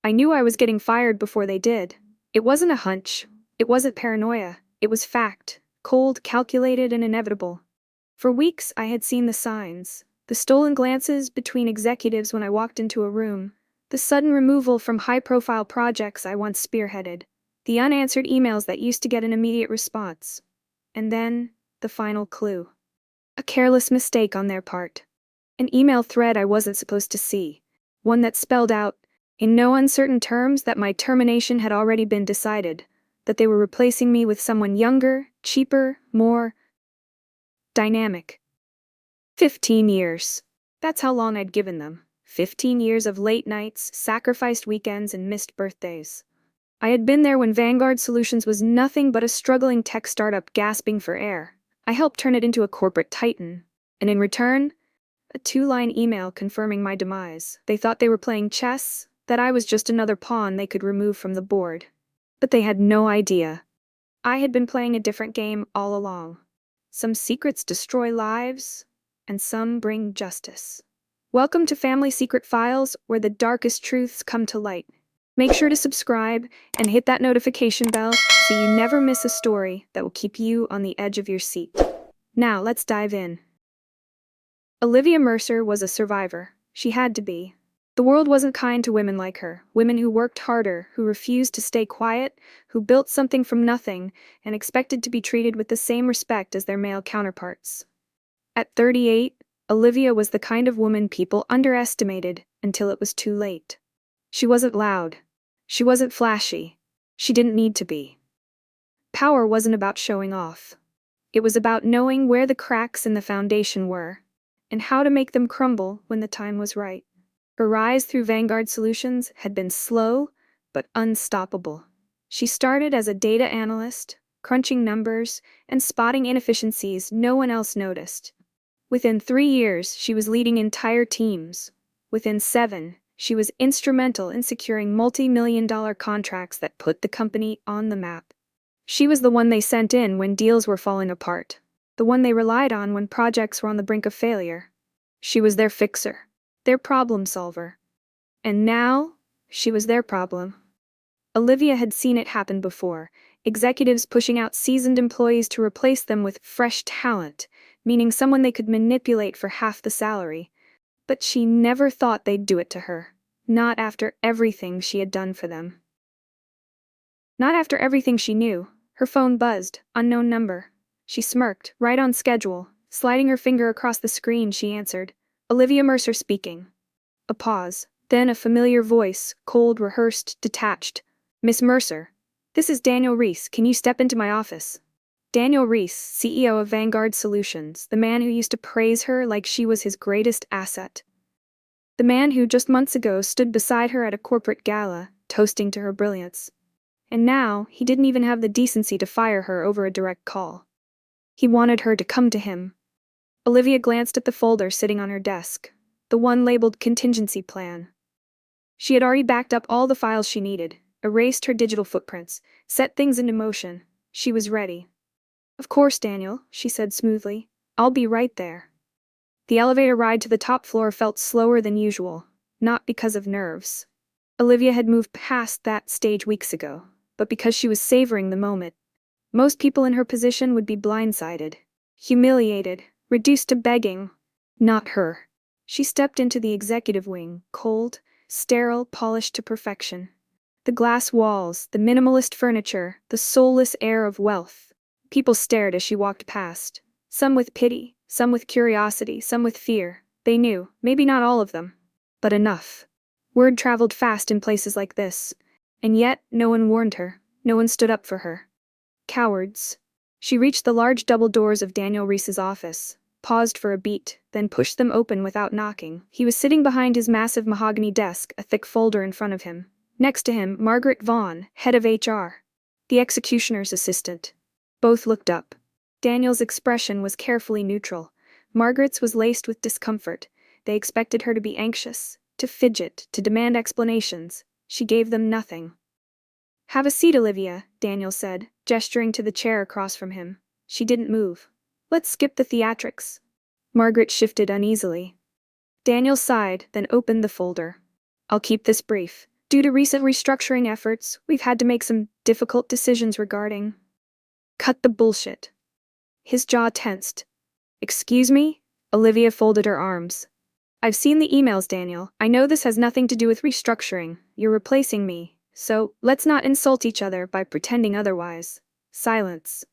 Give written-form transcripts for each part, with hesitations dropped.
I knew I was getting fired before they did. It wasn't a hunch. It wasn't paranoia. It was fact. Cold, calculated, and inevitable. For weeks, I had seen the signs. The stolen glances between executives when I walked into a room. The sudden removal from high-profile projects I once spearheaded. The unanswered emails that used to get an immediate response. And then, the final clue. A careless mistake on their part. An email thread I wasn't supposed to see. One that spelled out, in no uncertain terms, that my termination had already been decided. That they were replacing me with someone younger, cheaper, more dynamic. 15 years. That's how long I'd given them. 15 years of late nights, sacrificed weekends, and missed birthdays. I had been there when Vanguard Solutions was nothing but a struggling tech startup gasping for air. I helped turn it into a corporate titan. And in return, a 2-line email confirming my demise. They thought they were playing chess, that I was just another pawn they could remove from the board. But they had no idea. I had been playing a different game all along. Some secrets destroy lives, and some bring justice. Welcome to Family Secret Files, where the darkest truths come to light. Make sure to subscribe and hit that notification bell so you never miss a story that will keep you on the edge of your seat. Now, let's dive in. Olivia Mercer was a survivor. She had to be. The world wasn't kind to women like her, women who worked harder, who refused to stay quiet, who built something from nothing, and expected to be treated with the same respect as their male counterparts. At 38, Olivia was the kind of woman people underestimated until it was too late. She wasn't loud. She wasn't flashy. She didn't need to be. Power wasn't about showing off. It was about knowing where the cracks in the foundation were, and how to make them crumble when the time was right. Her rise through Vanguard Solutions had been slow, but unstoppable. She started as a data analyst, crunching numbers and spotting inefficiencies no one else noticed. Within 3 years, she was leading entire teams. Within 7, she was instrumental in securing multi-million-dollar contracts that put the company on the map. She was the one they sent in when deals were falling apart, the one they relied on when projects were on the brink of failure. She was their fixer, their problem solver. And now, she was their problem. Olivia had seen it happen before, executives pushing out seasoned employees to replace them with fresh talent, meaning someone they could manipulate for half the salary. But she never thought they'd do it to her. Not after everything she had done for them. Not after everything she knew. Her phone buzzed, unknown number. She smirked, right on schedule. Sliding her finger across the screen, she answered. Olivia Mercer speaking. A pause, then a familiar voice, cold, rehearsed, detached. Miss Mercer. This is Daniel Reese. Can you step into my office? Daniel Reese, CEO of Vanguard Solutions, the man who used to praise her like she was his greatest asset. The man who just months ago stood beside her at a corporate gala, toasting to her brilliance. And now, he didn't even have the decency to fire her over a direct call. He wanted her to come to him. Olivia glanced at the folder sitting on her desk, the one labeled Contingency Plan. She had already backed up all the files she needed, erased her digital footprints, set things into motion. She was ready. Of course, Daniel, she said smoothly. I'll be right there. The elevator ride to the top floor felt slower than usual, not because of nerves. Olivia had moved past that stage weeks ago, but because she was savoring the moment. Most people in her position would be blindsided, humiliated, reduced to begging. Not her. She stepped into the executive wing, cold, sterile, polished to perfection. The glass walls, the minimalist furniture, the soulless air of wealth. People stared as she walked past, some with pity, some with curiosity, some with fear. They knew, maybe not all of them, but enough. Word traveled fast in places like this, and yet no one warned her, no one stood up for her. Cowards. She reached the large double doors of Daniel Reese's office, paused for a beat, then pushed them open without knocking. He was sitting behind his massive mahogany desk, a thick folder in front of him. Next to him, Margaret Vaughn, head of HR, the executioner's assistant. Both looked up. Daniel's expression was carefully neutral. Margaret's was laced with discomfort. They expected her to be anxious, to fidget, to demand explanations. She gave them nothing. Have a seat, Olivia, Daniel said, gesturing to the chair across from him. She didn't move. Let's skip the theatrics. Margaret shifted uneasily. Daniel sighed, then opened the folder. I'll keep this brief. Due to recent restructuring efforts, we've had to make some difficult decisions regarding. Cut the bullshit. His jaw tensed. Excuse me? Olivia folded her arms. I've seen the emails, Daniel. I know this has nothing to do with restructuring. You're replacing me. So, let's not insult each other by pretending otherwise. Silence.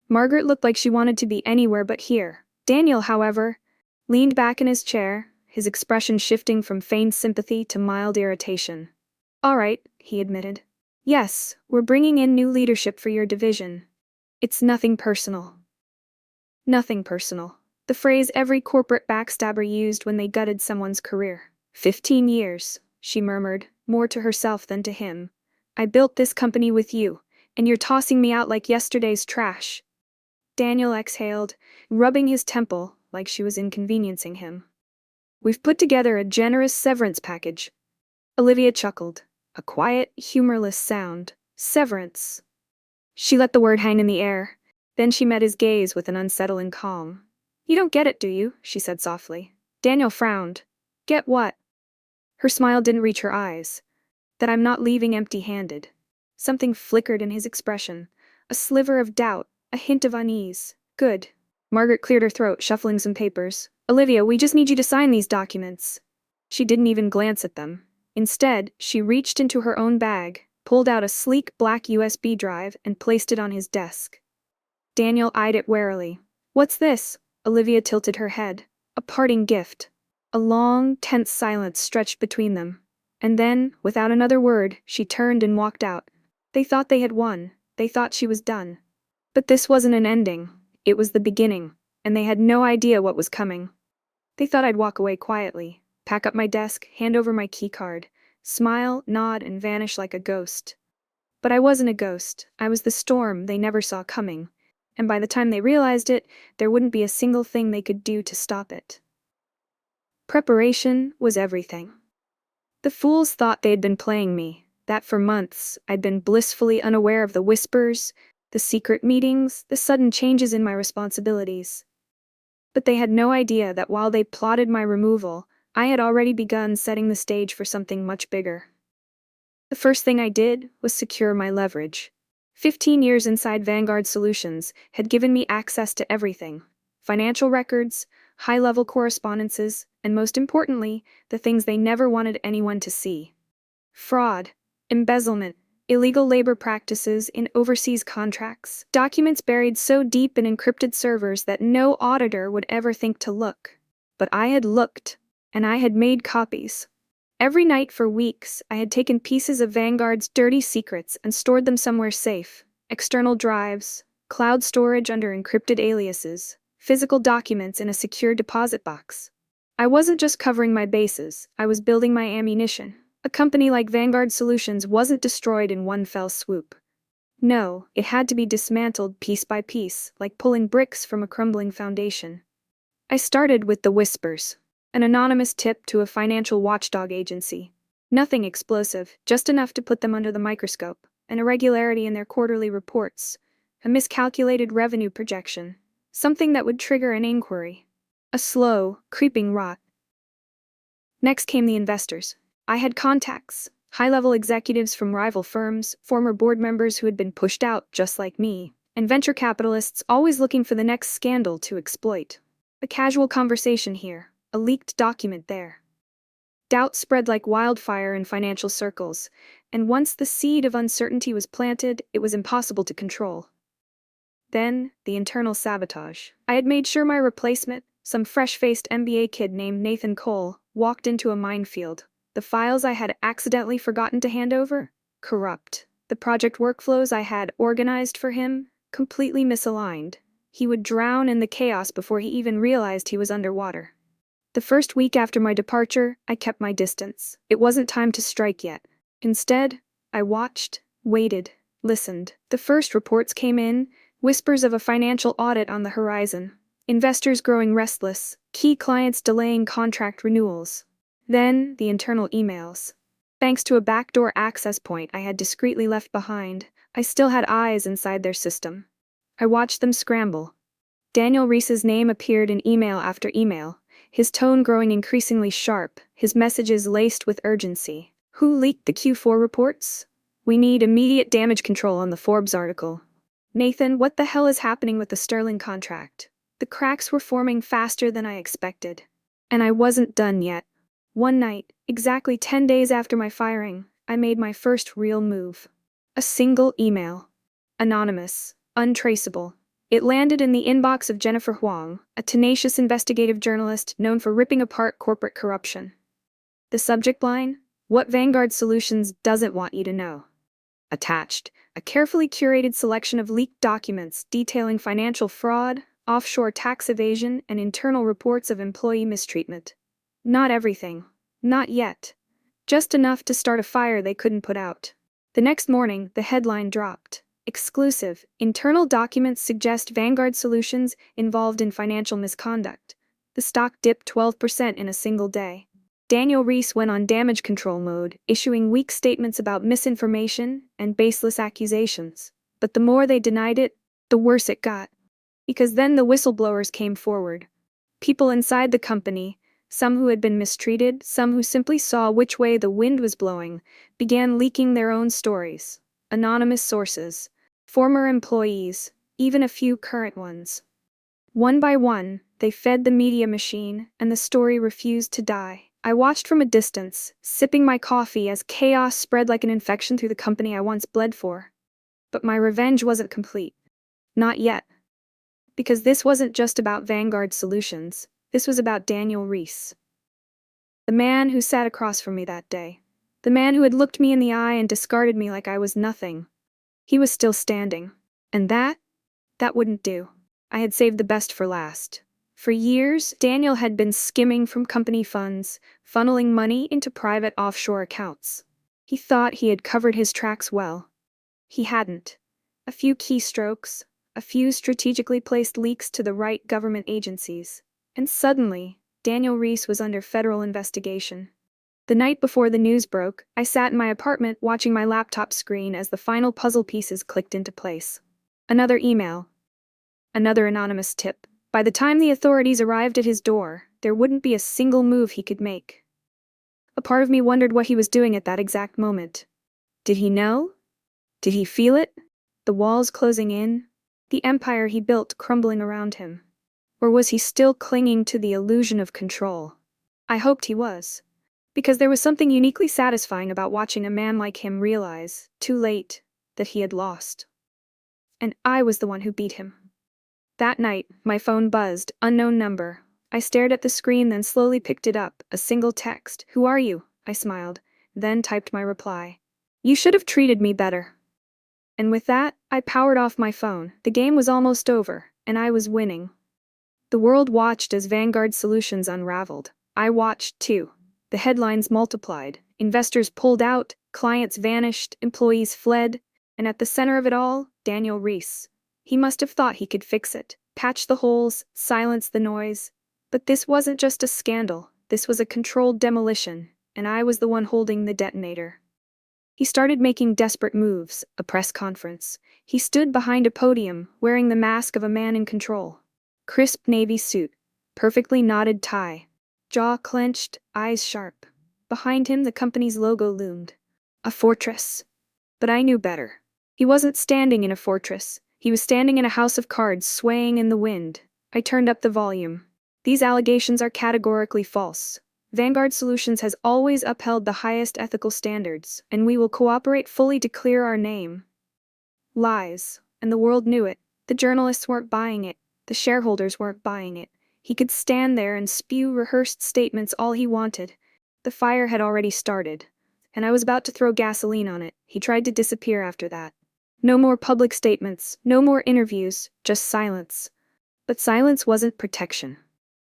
Margaret looked like she wanted to be anywhere but here. Daniel, however, leaned back in his chair, his expression shifting from feigned sympathy to mild irritation. All right, he admitted. Yes, we're bringing in new leadership for your division. It's nothing personal. Nothing personal. The phrase every corporate backstabber used when they gutted someone's career. 15 years, she murmured, more to herself than to him. I built this company with you, and you're tossing me out like yesterday's trash. Daniel exhaled, rubbing his temple like she was inconveniencing him. We've put together a generous severance package. Olivia chuckled. A quiet, humorless sound. Severance. She let the word hang in the air. Then she met his gaze with an unsettling calm. You don't get it, do you? She said softly. Daniel frowned. Get what? Her smile didn't reach her eyes. That I'm not leaving empty-handed. Something flickered in his expression. A sliver of doubt, a hint of unease. Good. Margaret cleared her throat, shuffling some papers. Olivia, we just need you to sign these documents. She didn't even glance at them. Instead, she reached into her own bag, pulled out a sleek black USB drive, and placed it on his desk. Daniel eyed it warily. What's this? Olivia tilted her head. A parting gift. A long, tense silence stretched between them. And then, without another word, she turned and walked out. They thought they had won. They thought she was done. But this wasn't an ending. It was the beginning, and they had no idea what was coming. They thought I'd walk away quietly, pack up my desk, hand over my keycard, smile, nod, and vanish like a ghost. But I wasn't a ghost. I was the storm they never saw coming. And by the time they realized it, there wouldn't be a single thing they could do to stop it. Preparation was everything. The fools thought they had been playing me, that for months I'd been blissfully unaware of the whispers, the secret meetings, the sudden changes in my responsibilities. But they had no idea that while they plotted my removal, I had already begun setting the stage for something much bigger. The first thing I did was secure my leverage. 15 years inside Vanguard Solutions had given me access to everything. Financial records, high-level correspondences, and most importantly, the things they never wanted anyone to see. Fraud, embezzlement, illegal labor practices in overseas contracts, documents buried so deep in encrypted servers that no auditor would ever think to look. But I had looked, and I had made copies. Every night for weeks, I had taken pieces of Vanguard's dirty secrets and stored them somewhere safe. External drives, cloud storage under encrypted aliases, physical documents in a secure deposit box. I wasn't just covering my bases, I was building my ammunition. A company like Vanguard Solutions wasn't destroyed in one fell swoop. No, it had to be dismantled piece by piece, like pulling bricks from a crumbling foundation. I started with the whispers. An anonymous tip to a financial watchdog agency. Nothing explosive, just enough to put them under the microscope. An irregularity in their quarterly reports. A miscalculated revenue projection. Something that would trigger an inquiry. A slow, creeping rot. Next came the investors. I had contacts, high-level executives from rival firms, former board members who had been pushed out just like me, and venture capitalists always looking for the next scandal to exploit. A casual conversation here. A leaked document there. Doubt spread like wildfire in financial circles, and once the seed of uncertainty was planted, it was impossible to control. Then, the internal sabotage. I had made sure my replacement, some fresh-faced MBA kid named Nathan Cole, walked into a minefield. The files I had accidentally forgotten to hand over? Corrupt. The project workflows I had organized for him? Completely misaligned. He would drown in the chaos before he even realized he was underwater. The first week after my departure, I kept my distance. It wasn't time to strike yet. Instead, I watched, waited, listened. The first reports came in, whispers of a financial audit on the horizon. Investors growing restless, key clients delaying contract renewals. Then, the internal emails. Thanks to a backdoor access point I had discreetly left behind, I still had eyes inside their system. I watched them scramble. Daniel Reese's name appeared in email after email. His tone growing increasingly sharp, his messages laced with urgency. Who leaked the Q4 reports? We need immediate damage control on the Forbes article. Nathan, what the hell is happening with the Sterling contract? The cracks were forming faster than I expected. And I wasn't done yet. One night, exactly 10 days after my firing, I made my first real move. A single email. Anonymous, untraceable. It landed in the inbox of Jennifer Huang, a tenacious investigative journalist known for ripping apart corporate corruption. The subject line? What Vanguard Solutions doesn't want you to know. Attached, a carefully curated selection of leaked documents detailing financial fraud, offshore tax evasion, and internal reports of employee mistreatment. Not everything. Not yet. Just enough to start a fire they couldn't put out. The next morning, the headline dropped. Exclusive. Internal documents suggest Vanguard Solutions involved in financial misconduct. The stock dipped 12% in a single day. Daniel Reese went on damage control mode, issuing weak statements about misinformation and baseless accusations. But the more they denied it, the worse it got. Because then the whistleblowers came forward. People inside the company, some who had been mistreated, some who simply saw which way the wind was blowing, began leaking their own stories. Anonymous sources, former employees, even a few current ones. One by one, they fed the media machine, and the story refused to die. I watched from a distance, sipping my coffee as chaos spread like an infection through the company I once bled for. But my revenge wasn't complete. Not yet. Because this wasn't just about Vanguard Solutions, this was about Daniel Reese. The man who sat across from me that day. The man who had looked me in the eye and discarded me like I was nothing. He was still standing. And that wouldn't do. I had saved the best for last. For years, Daniel had been skimming from company funds, funneling money into private offshore accounts. He thought he had covered his tracks well. He hadn't. A few keystrokes, a few strategically placed leaks to the right government agencies. And suddenly, Daniel Reese was under federal investigation. The night before the news broke, I sat in my apartment watching my laptop screen as the final puzzle pieces clicked into place. Another email. Another anonymous tip. By the time the authorities arrived at his door, there wouldn't be a single move he could make. A part of me wondered what he was doing at that exact moment. Did he know? Did he feel it? The walls closing in? The empire he built crumbling around him? Or was he still clinging to the illusion of control? I hoped he was. Because there was something uniquely satisfying about watching a man like him realize, too late, that he had lost. And I was the one who beat him. That night, my phone buzzed, unknown number. I stared at the screen, then slowly picked it up, a single text. "Who are you?" I smiled, then typed my reply. "You should have treated me better." And with that, I powered off my phone. The game was almost over, and I was winning. The world watched as Vanguard Solutions unraveled. I watched, too. The headlines multiplied. Investors pulled out, clients vanished, employees fled, and at the center of it all, Daniel Reese. He must have thought he could fix it, patch the holes, silence the noise. But this wasn't just a scandal, this was a controlled demolition, and I was the one holding the detonator. He started making desperate moves, a press conference. He stood behind a podium, wearing the mask of a man in control. Crisp navy suit, perfectly knotted tie, jaw clenched, eyes sharp. Behind him, the company's logo loomed. A fortress. But I knew better. He wasn't standing in a fortress. He was standing in a house of cards swaying in the wind. I turned up the volume. These allegations are categorically false. Vanguard Solutions has always upheld the highest ethical standards, and we will cooperate fully to clear our name. Lies. And the world knew it. The journalists weren't buying it. The shareholders weren't buying it. He could stand there and spew rehearsed statements all he wanted. The fire had already started, and I was about to throw gasoline on it. He tried to disappear after that. No more public statements, no more interviews, just silence. But silence wasn't protection.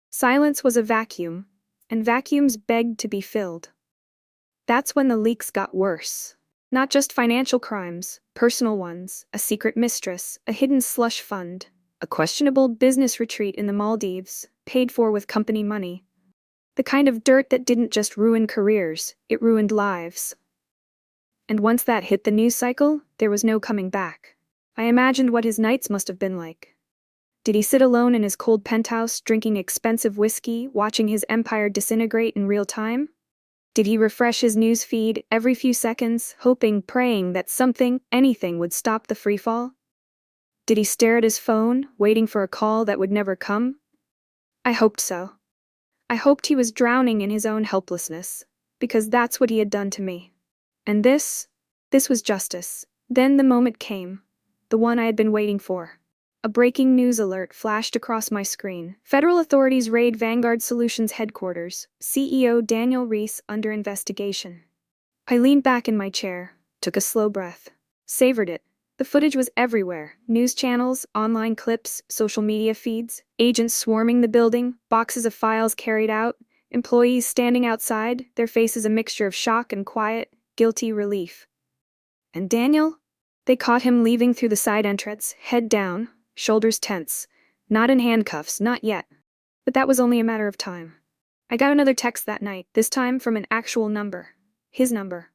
Silence was a vacuum, and vacuums begged to be filled. That's when the leaks got worse. Not just financial crimes, personal ones, a secret mistress, a hidden slush fund, a questionable business retreat in the Maldives, paid for with company money. The kind of dirt that didn't just ruin careers, it ruined lives. And once that hit the news cycle, there was no coming back. I imagined what his nights must have been like. Did he sit alone in his cold penthouse, drinking expensive whiskey, watching his empire disintegrate in real time? Did he refresh his news feed every few seconds, hoping, praying that something, anything would stop the freefall? Did he stare at his phone, waiting for a call that would never come? I hoped so. I hoped he was drowning in his own helplessness, because that's what he had done to me. And this was justice. Then the moment came, the one I had been waiting for. A breaking news alert flashed across my screen. Federal authorities raid Vanguard Solutions headquarters, CEO Daniel Reese under investigation. I leaned back in my chair, took a slow breath, savored it. The footage was everywhere. News channels, online clips, social media feeds, agents swarming the building, boxes of files carried out, employees standing outside, their faces a mixture of shock and quiet, guilty relief. And Daniel? They caught him leaving through the side entrance, head down, shoulders tense. Not in handcuffs, not yet. But that was only a matter of time. I got another text that night, this time from an actual number. His number.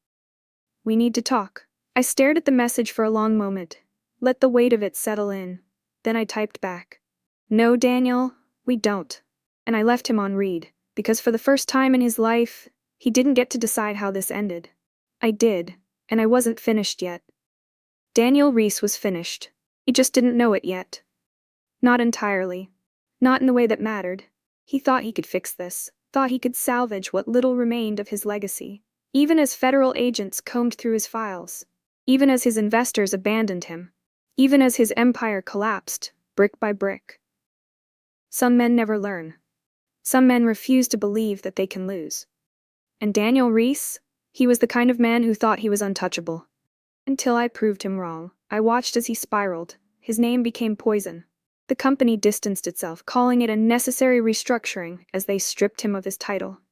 "We need to talk." I stared at the message for a long moment, let the weight of it settle in. Then I typed back, "No, Daniel, we don't." And I left him on read, because for the first time in his life, he didn't get to decide how this ended. I did, and I wasn't finished yet. Daniel Reese was finished. He just didn't know it yet. Not entirely. Not in the way that mattered. He thought he could fix this, thought he could salvage what little remained of his legacy, even as federal agents combed through his files. Even as his investors abandoned him. Even as his empire collapsed, brick by brick. Some men never learn. Some men refuse to believe that they can lose. And Daniel Reese? He was the kind of man who thought he was untouchable. Until I proved him wrong. I watched as he spiraled. His name became poison. The company distanced itself, calling it a necessary restructuring as they stripped him of his title.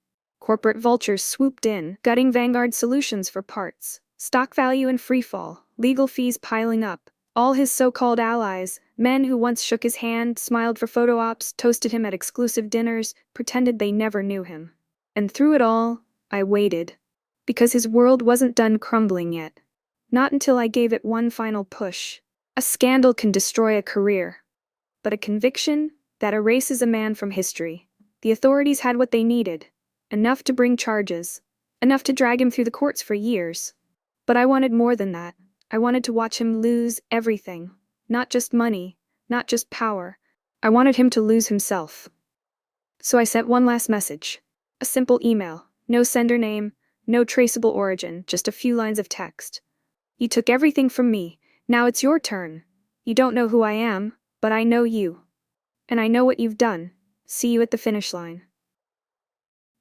Corporate vultures swooped in, gutting Vanguard Solutions for parts. Stock value in freefall, legal fees piling up. All his so-called allies, men who once shook his hand, smiled for photo ops, toasted him at exclusive dinners, pretended they never knew him. And through it all, I waited. Because his world wasn't done crumbling yet. Not until I gave it one final push. A scandal can destroy a career. But a conviction, that erases a man from history. The authorities had what they needed. Enough to bring charges. Enough to drag him through the courts for years. But I wanted more than that. I wanted to watch him lose everything. Not just money, not just power. I wanted him to lose himself. So I sent one last message. A simple email. No sender name, no traceable origin, just a few lines of text. "You took everything from me. Now it's your turn. You don't know who I am, but I know you. And I know what you've done. See you at the finish line."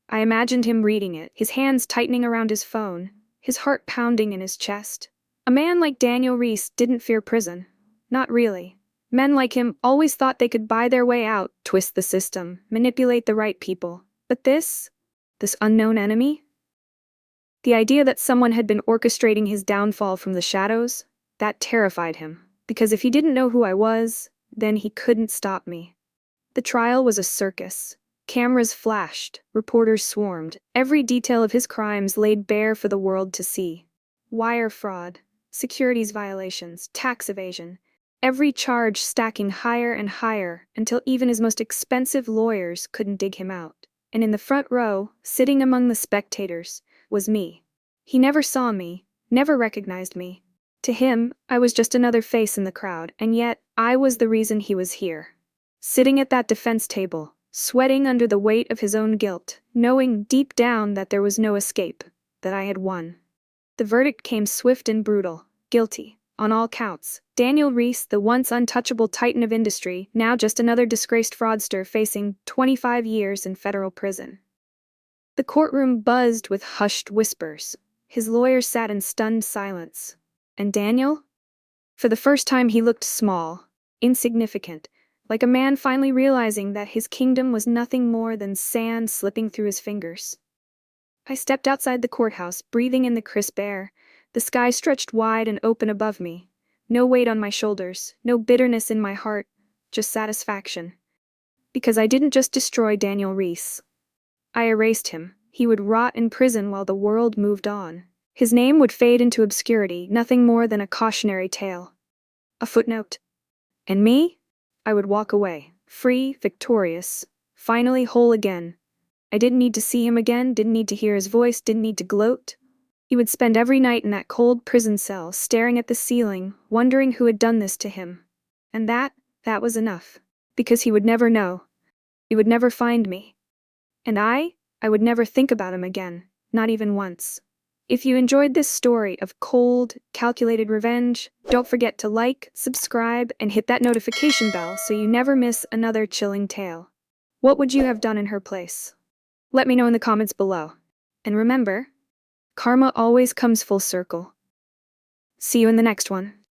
I imagined him reading it, his hands tightening around his phone, his heart pounding in his chest. A man like Daniel Reese didn't fear prison. Not really. Men like him always thought they could buy their way out, twist the system, manipulate the right people. But this unknown enemy? The idea that someone had been orchestrating his downfall from the shadows, that terrified him. Because if he didn't know who I was, then he couldn't stop me. The trial was a circus. Cameras flashed, reporters swarmed, every detail of his crimes laid bare for the world to see. Wire fraud, securities violations, tax evasion, every charge stacking higher and higher until even his most expensive lawyers couldn't dig him out. And in the front row, sitting among the spectators, was me. He never saw me, never recognized me. To him, I was just another face in the crowd, and yet I was the reason he was here. Sitting at that defense table, sweating under the weight of his own guilt, knowing deep down that there was no escape, that I had won. The verdict came swift and brutal, guilty, on all counts. Daniel Reese, the once untouchable titan of industry, now just another disgraced fraudster facing 25 years in federal prison. The courtroom buzzed with hushed whispers. His lawyers sat in stunned silence. And Daniel? For the first time he looked small, insignificant, like a man finally realizing that his kingdom was nothing more than sand slipping through his fingers. I stepped outside the courthouse, breathing in the crisp air. The sky stretched wide and open above me. No weight on my shoulders, no bitterness in my heart, just satisfaction. Because I didn't just destroy Daniel Reese. I erased him. He would rot in prison while the world moved on. His name would fade into obscurity, nothing more than a cautionary tale. A footnote. And me? I would walk away, free, victorious, finally whole again. I didn't need to see him again, didn't need to hear his voice, didn't need to gloat. He would spend every night in that cold prison cell, staring at the ceiling, wondering who had done this to him. And that was enough. Because he would never know. He would never find me. And I would never think about him again, not even once. If you enjoyed this story of cold, calculated revenge, don't forget to like, subscribe, and hit that notification bell so you never miss another chilling tale. What would you have done in her place? Let me know in the comments below. And remember, karma always comes full circle. See you in the next one.